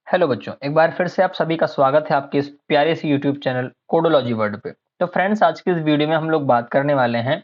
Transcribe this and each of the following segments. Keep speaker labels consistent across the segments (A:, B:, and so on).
A: Hello बच्चों, एक बार फिर से आप सभी का स्वागत है आपके इस प्यारे से यूट्यूब चैनल कोडोलॉजी वर्ल्ड पे। तो फ्रेंड्स, आज की इस वीडियो में हम लोग बात करने वाले हैं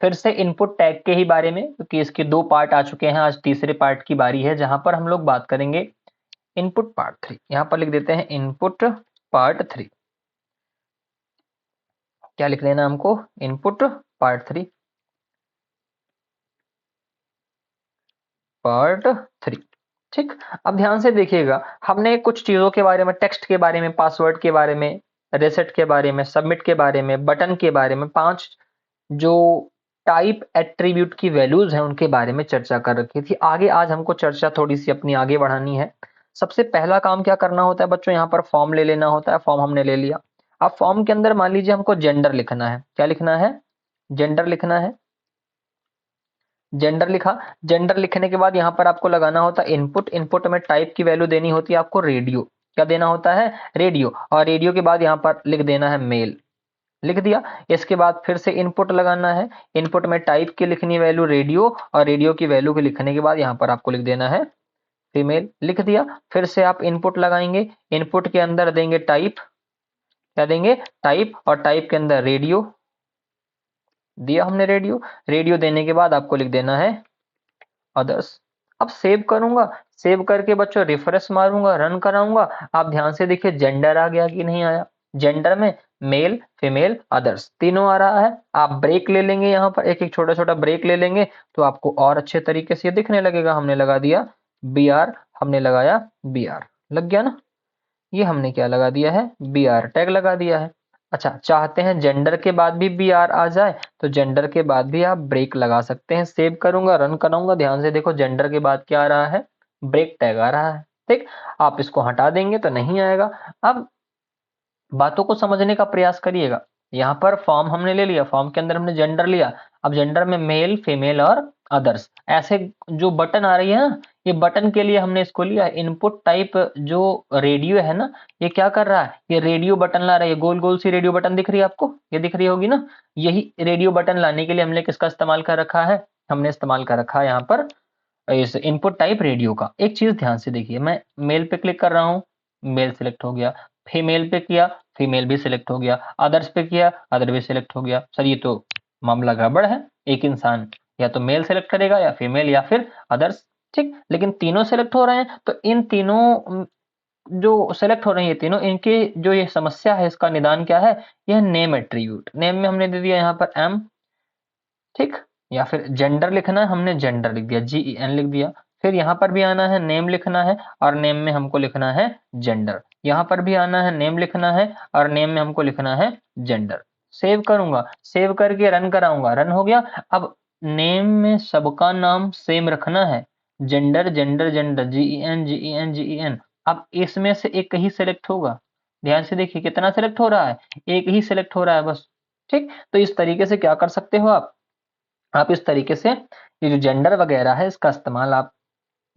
A: फिर से इनपुट टैग के ही बारे में, क्योंकि इसके दो पार्ट आ चुके हैं। आज तीसरे पार्ट की बारी है जहां पर हम लोग बात करेंगे इनपुट पार्ट 3। यहाँ पर लिख देते हैं इनपुट पार्ट 3। क्या लिख लेना हमको? Input part 3, part 3। ठीक। अब ध्यान से देखिएगा, हमने कुछ चीजों के बारे में, टेक्स्ट के बारे में, पासवर्ड के बारे में, रेसेट के बारे में, सबमिट के बारे में, बटन के बारे में, 5 जो टाइप एट्रीब्यूट की वैल्यूज हैं उनके बारे में चर्चा कर रखी थी। आगे आज हमको चर्चा थोड़ी सी अपनी आगे बढ़ानी है। सबसे पहला काम क्या करना होता है बच्चों? यहाँ पर फॉर्म ले लेना होता है। फॉर्म हमने ले लिया। अब फॉर्म के अंदर मान लीजिए हमको जेंडर लिखना है। क्या लिखना है? जेंडर लिखना है। जेंडर लिखा। जेंडर लिखने के बाद यहाँ पर आपको लगाना होता है इनपुट। इनपुट में टाइप की वैल्यू देनी होती है आपको रेडियो। क्या देना होता है? रेडियो। और रेडियो के बाद यहाँ पर लिख देना है मेल। लिख दिया। इसके बाद फिर से इनपुट लगाना है। इनपुट में टाइप की लिखनी वैल्यू रेडियो, और रेडियो की वैल्यू के लिखने के बाद यहाँ पर आपको लिख देना है फीमेल। लिख दिया। फिर से आप इनपुट लगाएंगे। इनपुट के अंदर देंगे टाइप। क्या देंगे? टाइप। और टाइप के अंदर रेडियो दिया हमने। रेडियो। रेडियो देने के बाद आपको लिख देना है अदर्स। अब सेव करूंगा। सेव करके बच्चों रिफ्रेश मारूंगा, रन कराऊंगा। आप ध्यान से देखिए जेंडर आ गया कि नहीं आया? जेंडर में मेल, फीमेल, अदर्स तीनों आ रहा है। आप ब्रेक ले लेंगे, यहाँ पर एक एक छोटा छोटा ब्रेक ले लेंगे तो आपको और अच्छे तरीके से ये दिखने लगेगा। हमने लगा दिया बी आर, हमने लगाया बी आर, लग गया ना? ये हमने क्या लगा दिया है? बी आर टैग लगा दिया है। अच्छा, चाहते हैं जेंडर के बाद भी बी आर आ जाए तो जेंडर के बाद भी आप ब्रेक लगा सकते हैं। सेव करूंगा, रन कराऊंगा। ध्यान से देखो जेंडर के बाद क्या आ रहा है? ब्रेक टैग आ रहा है। ठीक। आप इसको हटा देंगे तो नहीं आएगा। अब बातों को समझने का प्रयास करिएगा। यहाँ पर फॉर्म हमने ले लिया। फॉर्म के अंदर हमने जेंडर लिया। अब जेंडर में मेल, फीमेल और अदर्स ऐसे जो बटन आ रही है ना, ये बटन के लिए हमने इसको लिया। इनपुट टाइप जो रेडियो है ना, ये क्या कर रहा है? ये रेडियो बटन ला रहा है। ये गोल गोल सी रेडियो बटन दिख रही है आपको? ये दिख रही होगी ना? यही रेडियो बटन लाने के लिए हमने किसका इस्तेमाल कर रखा है? हमने इस्तेमाल कर रखा है यहाँ पर इस इनपुट टाइप रेडियो का। एक चीज ध्यान से देखिए, मैं मेल पे क्लिक कर रहा हूँ, मेल सिलेक्ट हो गया। फीमेल पे किया, फीमेल भी सिलेक्ट हो गया। अदर्स पे किया, अदर भी सिलेक्ट हो गया। सर ये तो मामला गड़बड़ है। एक इंसान या तो मेल सेलेक्ट करेगा या फीमेल या फिर अदर्स। ठीक, लेकिन तीनों सेलेक्ट हो रहे हैं तो इन तीनों जो सेलेक्ट हो रही है तीनों, इनके जो ये समस्या है इसका निदान क्या है? यह नेम एट्रीब्यूट। नेम में हमने दे दिया यहाँ पर एम। ठीक। या फिर जेंडर लिखना है, हमने जेंडर लिख दिया, GEN लिख दिया। फिर यहाँ पर भी आना है, नेम लिखना है, और नेम में हमको लिखना है जेंडर। यहाँ पर भी आना है, नेम लिखना है, और नेम में हमको लिखना है जेंडर। सेव करूंगा। सेव करके रन कराऊंगा। रन हो गया। अब नेम में सबका नाम सेम रखना है। Gender, gender, gender, GEN, GEN, GEN। अब इसमें से एक ही सिलेक्ट होगा। ध्यान से देखिए कितना सिलेक्ट हो रहा है? एक ही सिलेक्ट हो रहा है बस। ठीक। तो इस तरीके से क्या कर सकते हो आप इस तरीके से ये जो जेंडर वगैरह है इसका इस्तेमाल आप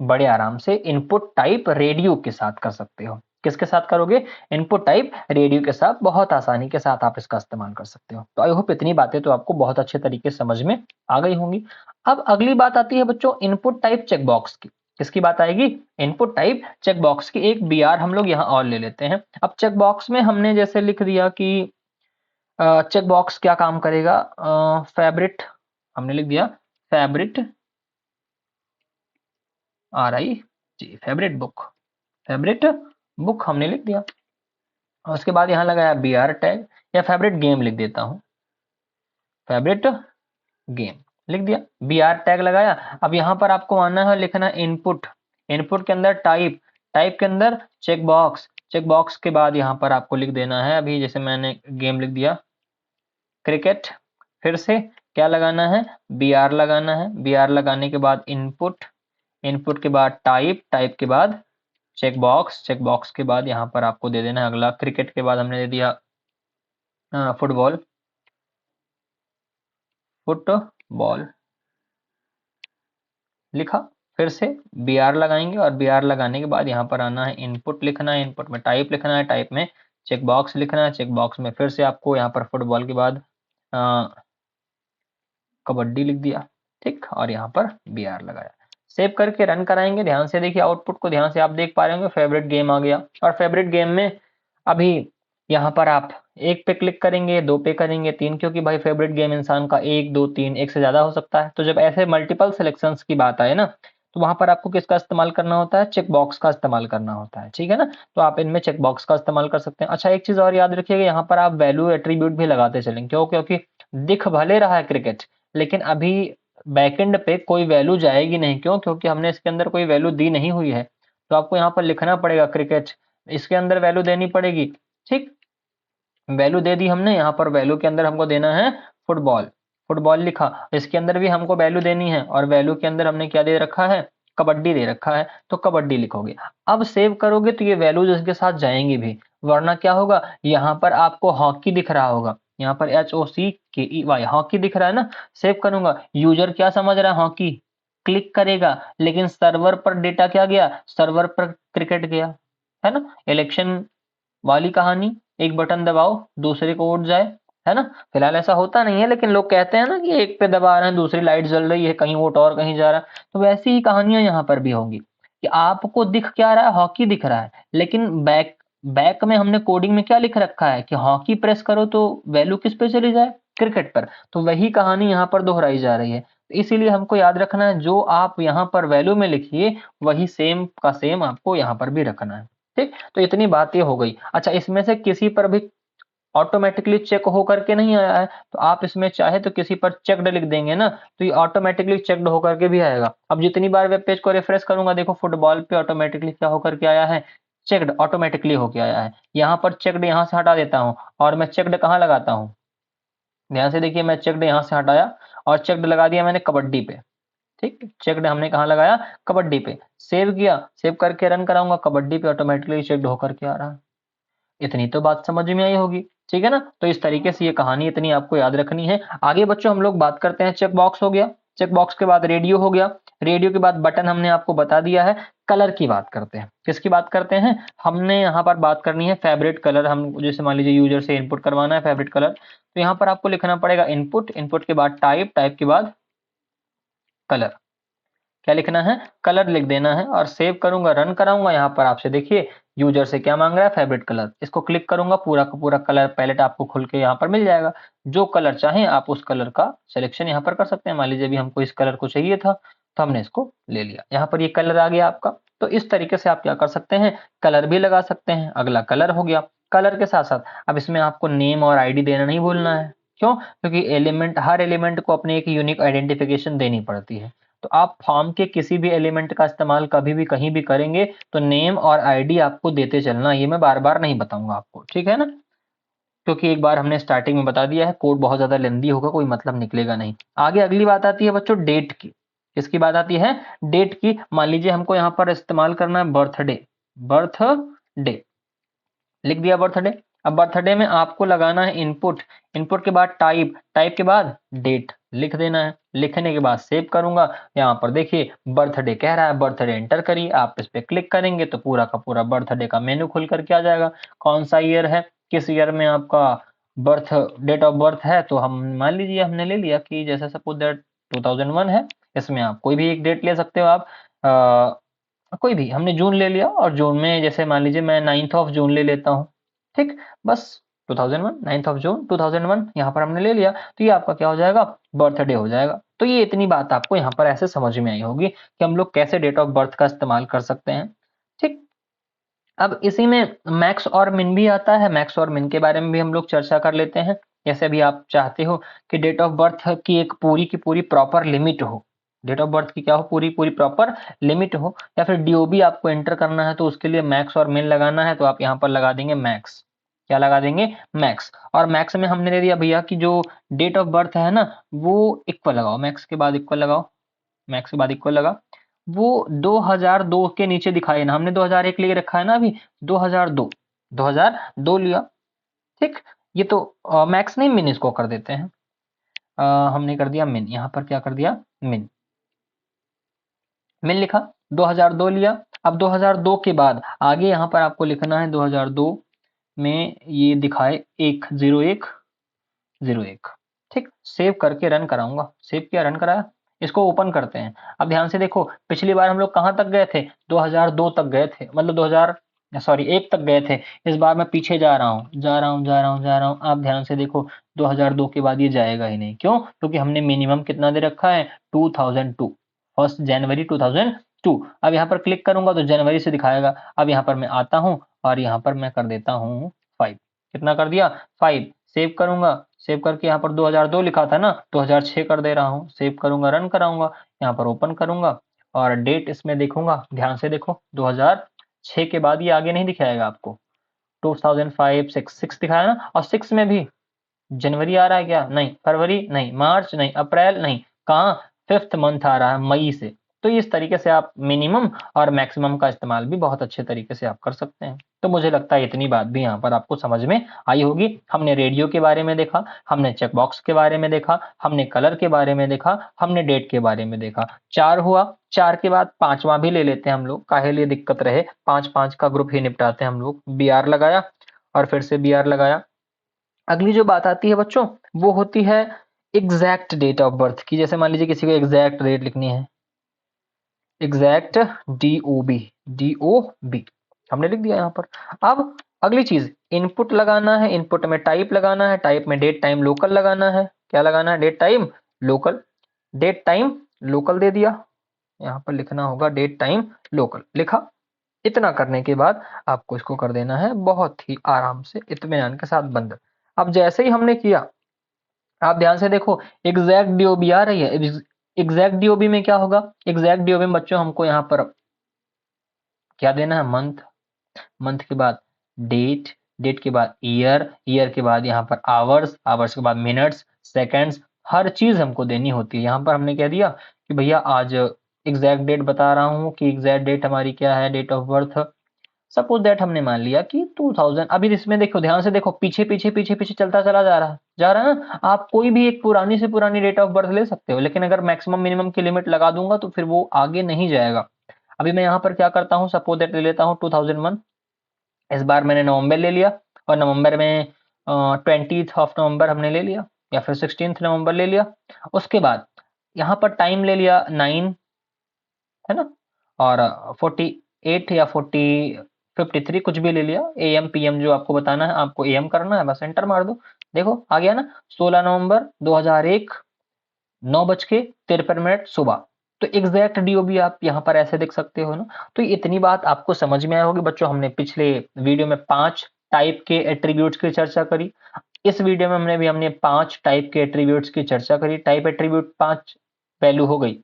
A: बड़े आराम से इनपुट टाइप रेडियो के साथ कर सकते हो। किसके साथ करोगे? इनपुट टाइप रेडियो के साथ बहुत आसानी के साथ आप इसका इस्तेमाल कर सकते हो। तो आई होप इतनी बातें तो आपको बहुत अच्छे तरीके से समझ में आ गई होंगी। अब अगली बात आती है बच्चों इनपुट टाइप चेकबॉक्स की। किसकी बात आएगी? इनपुट टाइप चेकबॉक्स की। एक बी आर हम लोग यहाँ और ले लेते हैं। अब चेकबॉक्स में हमने जैसे लिख दिया कि चेकबॉक्स क्या काम करेगा? फेवरेट हमने लिख दिया, फेवरेट RI जी, फेवरेट बुक। फेवरेट बुक हमने लिख दिया। और उसके बाद यहाँ लगाया BR टैग, या फेवरेट गेम लिख देता हूँ, फेवरेट गेम लिख दिया। BR टैग लगाया। अब यहाँ पर आपको आना है, लिखना इनपुट। इनपुट के अंदर टाइप। टाइप के अंदर चेकबॉक्स। चेकबॉक्स के बाद यहाँ पर आपको लिख देना है, अभी जैसे मैंने गेम लिख दिया, क्रिकेट। फिर से क्या लगाना है? BR लगाना है। BR लगाने के बाद इनपुट। इनपुट के बाद टाइप। टाइप के बाद चेकबॉक्स। चेकबॉक्स के बाद यहाँ पर आपको दे देना है अगला, क्रिकेट के बाद हमने दे दिया फुटबॉल। फुटबॉल लिखा। फिर से BR लगाएंगे, और BR लगाने के बाद यहाँ पर आना है, इनपुट लिखना है। इनपुट में टाइप लिखना है। टाइप में चेकबॉक्स लिखना है। चेकबॉक्स में फिर से आपको यहाँ पर फुटबॉल के बाद कबड्डी लिख दिया। ठीक। और यहाँ पर BR लगाया। सेव करके रन कराएंगे। ध्यान से देखिए आउटपुट को, ध्यान से आप देख पा रहे होंगे फेवरेट गेम आ गया। और फेवरेट गेम में अभी यहाँ पर आप 1 पे क्लिक करेंगे, 2 पे करेंगे, 3, क्योंकि भाई फेवरेट गेम इंसान का 1, 2, 3 एक से ज़्यादा हो सकता है। तो जब ऐसे मल्टीपल सिलेक्शंस की बात आए ना, तो वहाँ पर आपको किसका इस्तेमाल करना होता है? चेक बॉक्स का इस्तेमाल करना होता है, ठीक है ना? तो आप इनमें चेक बॉक्स का इस्तेमाल कर सकते हैं। अच्छा, एक चीज़ और याद रखिएगा, यहाँ पर आप वैल्यू एट्रीब्यूट भी लगाते चलें। क्यों? क्योंकि दिख भले रहा है क्रिकेट, लेकिन अभी बैकएंड पे कोई वैल्यू जाएगी नहीं। क्यों? क्योंकि हमने इसके अंदर कोई वैल्यू दी नहीं हुई है। तो आपको यहाँ पर लिखना पड़ेगा क्रिकेट, इसके अंदर वैल्यू देनी पड़ेगी, ठीक? वैल्यू दे दी हमने, यहाँ पर वैल्यू के अंदर हमको देना है फुटबॉल। फुटबॉल लिखा, इसके अंदर भी हमको वैल्यू देनी है, और वैल्यू के अंदर हमने क्या दे रखा है? कबड्डी दे रखा है, तो कबड्डी लिखोगे। अब सेव करोगे तो ये वैल्यूज इसके साथ जाएंगी भी, वरना क्या होगा? यहाँ पर आपको हॉकी दिख रहा होगा, यहाँ पर HOCKEY हॉकी दिख रहा है ना। सेव करूंगा, यूजर क्या समझ रहा है? हॉकी। क्लिक करेगा, लेकिन सर्वर पर डेटा क्या गया? सर्वर पर क्रिकेट गया, है ना? इलेक्शन वाली कहानी, एक बटन दबाओ दूसरे को वोट जाए, है ना? फिलहाल ऐसा होता नहीं है, लेकिन लोग कहते हैं ना कि एक पे दबा रहे हैं, दूसरी लाइट जल रही है, कहीं वोट और कहीं जा रहा है। तो वैसी ही कहानियां यहाँ पर भी होंगी कि आपको दिख क्या रहा है? हॉकी दिख रहा है, लेकिन बैक बैक में हमने कोडिंग में क्या लिख रखा है कि हॉकी प्रेस करो तो वैल्यू किस पे चली जाए? क्रिकेट पर। तो वही कहानी यहाँ पर दोहराई जा रही है। इसीलिए हमको याद रखना है, जो आप यहाँ पर वैल्यू में लिखिए वही सेम का सेम आपको यहाँ पर भी रखना है, ठीक? तो इतनी बात ये हो गई। अच्छा, इसमें से किसी पर भी ऑटोमेटिकली चेक होकर के नहीं आया है, तो आप इसमें चाहे तो किसी पर चेक्ड लिख देंगे ना, तो ये ऑटोमेटिकली चेक्ड होकर के भी आएगा। अब जितनी बार वेब पेज को रिफ्रेश करूंगा, देखो फुटबॉल पे ऑटोमेटिकली क्या होकर के आया है? चेक्ड ऑटोमेटिकली होके आया है। यहाँ पर चेक्ड यहाँ से हटा देता हूँ, और मैं चेक्ड कहाँ लगाता हूँ? ध्यान से देखिए, मैं चेक्ड यहाँ से हटाया और चेक्ड लगा दिया मैंने कबड्डी पे, ठीक? चेक्ड हमने कहाँ लगाया? कबड्डी पे। सेव किया, सेव करके रन कराऊंगा, कबड्डी पे ऑटोमेटिकली चेक्ड होकर के आ रहा है। इतनी तो बात समझ में आई होगी, ठीक है ना? तो इस तरीके से ये कहानी इतनी आपको याद रखनी है। आगे बच्चों हम लोग बात करते हैं, चेक बॉक्स हो गया, चेक बॉक्स के बाद रेडियो हो गया, रेडियो के बाद बटन हमने आपको बता दिया है। कलर की बात करते हैं। किसकी बात करते हैं? हमने यहाँ पर बात करनी है फेवरेट कलर। हम जैसे मान लीजिए यूजर से इनपुट करवाना है फेवरेट कलर, तो यहाँ पर आपको लिखना पड़ेगा इनपुट, इनपुट के बाद टाइप, टाइप के बाद कलर। क्या लिखना है? कलर लिख देना है, और सेव करूंगा, रन कराऊंगा। यहाँ पर आपसे देखिए यूजर से क्या मांग रहा है? Favourite colour. इसको क्लिक करूंगा, पूरा का पूरा कलर पैलेट आपको खुल के यहाँ पर मिल जाएगा। जो कलर चाहें आप उस कलर का सिलेक्शन यहाँ पर कर सकते हैं। मान लीजिए अभी हमको इस कलर को चाहिए था, तो हमने इसको ले लिया, यहाँ पर ये कलर आ गया आपका। तो इस तरीके से आप क्या कर सकते हैं? कलर भी लगा सकते हैं। अगला कलर हो गया। कलर के साथ साथ अब इसमें आपको नेम और आईडी देना नहीं भूलना है। क्यों? क्योंकि एलिमेंट, हर एलिमेंट को अपनी एक यूनिक आइडेंटिफिकेशन देनी पड़ती है। तो आप फॉर्म के किसी भी एलिमेंट का इस्तेमाल कभी भी कहीं भी करेंगे तो नेम और आईडी आपको देते चलना। ये मैं बार बार नहीं बताऊंगा आपको, ठीक है ना? क्योंकि एक बार हमने स्टार्टिंग में बता दिया है, कोड बहुत ज्यादा लेंदी होगा, कोई मतलब निकलेगा नहीं। आगे अगली बात आती है बच्चों डेट की। किसकी बात आती है? डेट की। मान लीजिए हमको यहाँ पर इस्तेमाल करना है बर्थडे, बर्थडे लिख दिया बर्थडे। अब बर्थडे में आपको लगाना है इनपुट, इनपुट के बाद टाइप, टाइप के बाद डेट लिख देना है। लिखने के बाद सेव करूंगा। यहाँ पर देखिए बर्थडे कह रहा है, बर्थडे एंटर करिए। आप इस पे क्लिक करेंगे तो पूरा का पूरा बर्थडे का मेनू खुल करके आ जाएगा। कौन सा ईयर है, किस ईयर में आपका बर्थ, डेट ऑफ बर्थ है, तो हम मान लीजिए हमने ले लिया कि जैसे सपोज दैट 2001 है। इसमें आप कोई भी एक डेट ले सकते हो आप, कोई भी। हमने जून ले लिया, और जून में जैसे मान लीजिए मैं 9th ऑफ जून ले लेता हूँ, ठीक? बस 2001, 9th ऑफ जून 2001 यहाँ पर हमने ले लिया, तो ये आपका क्या हो जाएगा? बर्थडे हो जाएगा। तो ये इतनी बात आपको यहाँ पर ऐसे समझ में आई होगी कि हम लोग कैसे डेट ऑफ बर्थ का इस्तेमाल कर सकते हैं, ठीक? अब इसी में मैक्स और मिन भी आता है। मैक्स और मिन के बारे में भी हम लोग चर्चा कर लेते हैं। जैसे अभी आप चाहते हो कि डेट ऑफ बर्थ की एक पूरी की पूरी प्रॉपर लिमिट हो, डेट ऑफ बर्थ की क्या हो? पूरी पूरी प्रॉपर लिमिट हो, या फिर डीओबी आपको एंटर करना है, तो उसके लिए मैक्स और मिन लगाना है, तो आप यहाँ पर लगा देंगे मैक्स। क्या लगा देंगे? मैक्स। और मैक्स में हमने ले दिया भैया कि जो डेट ऑफ बर्थ है ना, वो इक्वल लगाओ, मैक्स के बाद इक्वल लगाओ, मैक्स के बाद इक्वल लगा। वो 2002 के नीचे दिखाई ना, हमने 2001 लेके रखा है ना अभी, 2002, 2002 लिया, ठीक? ये तो मैक्स नहीं, मिन इसको कर देते हैं। हमने कर दिया मिन, यहाँ पर क्या कर दिया? मिन, मिन लिखा, 2002 लिया। अब 2002 के बाद आगे यहाँ पर आपको लिखना है 2002 में ये दिखाए 10101, ठीक? सेव करके रन कराऊंगा, सेव किया, रन कराया। इसको ओपन करते हैं। अब ध्यान से देखो, पिछली बार हम लोग कहाँ तक गए थे, 2002 तक गए थे, मतलब 1 तक गए थे। इस बार मैं पीछे जा रहा हूँ, जा रहा हूँ, जा रहा हूँ, जा रहा हूँ। आप ध्यान से देखो, 2002 के बाद ये जाएगा ही नहीं। क्यों? क्योंकि हमने मिनिमम कितना दे रखा है, 2002, 1 जनवरी 2002। अब यहाँ पर क्लिक करूंगा तो जनवरी से दिखाएगा। अब यहाँ पर मैं आता हूँ और यहाँ पर मैं कर देता हूँ 5। कितना कर दिया, 5। सेव करूंगा, सेव करके यहाँ पर 2002 लिखा था ना, 2006 कर दे रहा हूँ। सेव करूंगा, रन कराऊंगा, यहाँ पर ओपन करूंगा और डेट इसमें देखूंगा। ध्यान से देखो, 2006 के बाद ये आगे नहीं दिखाएगा आपको। 2005, 6 दिखाया ना, और 6 में भी जनवरी आ रहा है क्या, नहीं। फरवरी नहीं, मार्च नहीं, अप्रैल नहीं, कहाँ, 5th मंथ आ रहा है, मई से। तो इस तरीके से आप मिनिमम और मैक्सिमम का इस्तेमाल भी बहुत अच्छे तरीके से आप कर सकते हैं। तो मुझे लगता है इतनी बात भी यहाँ पर आपको समझ में आई होगी। हमने रेडियो के बारे में देखा, हमने चेक बॉक्स के बारे में देखा, हमने कलर के बारे में देखा, हमने डेट के बारे में देखा। 4 हुआ, 4 के बाद 5वां भी ले लेते हैं हम लोग, काहे लिए दिक्कत रहे, 5 का ग्रुप ही निपटाते हैं हम लोग। बी आर लगाया और फिर से बी आर लगाया। अगली जो बात आती है बच्चों, वो होती है एग्जैक्ट डेट ऑफ बर्थ की। जैसे मान लीजिए किसी को एग्जैक्ट डेट लिखनी है, एग्जैक्ट DOB, DOB हमने लिख दिया यहाँ पर। अब अगली चीज, इनपुट लगाना है, इनपुट में टाइप लगाना है, टाइप में डेट टाइम लोकल लगाना है। क्या लगाना है, date time local. Date time local दे दिया, यहाँ पर लिखना होगा डेट टाइम लोकल, लिखा। इतना करने के बाद आपको इसको कर देना है बहुत ही आराम से, इत्मीनान के साथ बंद। अब जैसे ही हमने किया, आप ध्यान से देखो, एग्जैक्ट डीओबी आ रही है। एग्जैक्ट डीओबी में क्या होगा, एग्जैक्ट डीओबी में बच्चों हमको यहाँ पर क्या देना है, मंथ, मंथ के बाद डेट, डेट के बाद ईयर, ईयर के बाद यहाँ पर आवर्स, आवर्स के बाद मिनट्स, सेकंड्स, हर चीज हमको देनी होती है। यहाँ पर हमने कह दिया कि भैया आज एग्जैक्ट डेट बता रहा हूँ कि एग्जैक्ट डेट हमारी क्या है, date of birth. Suppose that हमने मान लिया कि 2000। अभी इसमें देखो, ध्यान से देखो, पीछे पीछे पीछे पीछे चलता चला जा रहा है, जा रहा है ना। आप कोई भी एक पुरानी से पुरानी डेट ऑफ बर्थ ले सकते हो, लेकिन अगर मैक्सिमम मिनिमम की लिमिट लगा दूंगा तो फिर वो आगे नहीं जाएगा। अभी मैं यहाँ पर क्या करता हूँ, सपोज दैट ले लेता हूँ 2001। इस बार मैंने नवंबर ले लिया, और नवंबर में 20th ऑफ नवंबर हमने ले लिया, या फिर 16th नवंबर ले लिया। उसके बाद यहाँ पर टाइम ले लिया 9, है ना, और 48 या 53 कुछ भी ले लिया। AM PM जो आपको बताना है, आपको AM करना है, बस एंटर मार दो। देखो आ गया ना, 16 नवंबर 2001, 9:53 सुबह। तो एग्जैक्ट डीओबी आप यहाँ पर ऐसे देख सकते हो ना। तो इतनी बात आपको समझ में आई होगी बच्चों। हमने पिछले वीडियो में 5 टाइप के एट्रीब्यूट्स की चर्चा करी। इस वीडियो में हमने 5 टाइप के एट्रीब्यूट्स की चर्चा करी। टाइप एट्रीब्यूट 5 वैल्यू हो गई,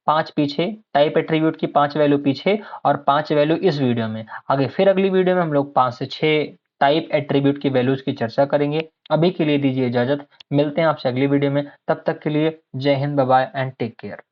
A: 5 पीछे, टाइप एट्रीब्यूट की 5 वैल्यू पीछे, और 5 वैल्यू इस वीडियो में। आगे फिर अगली वीडियो में हम लोग 5 से 6 टाइप एट्रीब्यूट की वैल्यूज की चर्चा करेंगे। अभी के लिए दीजिए इजाजत, मिलते हैं आपसे अगली वीडियो में। तब तक के लिए जय हिंद, bye bye and take care.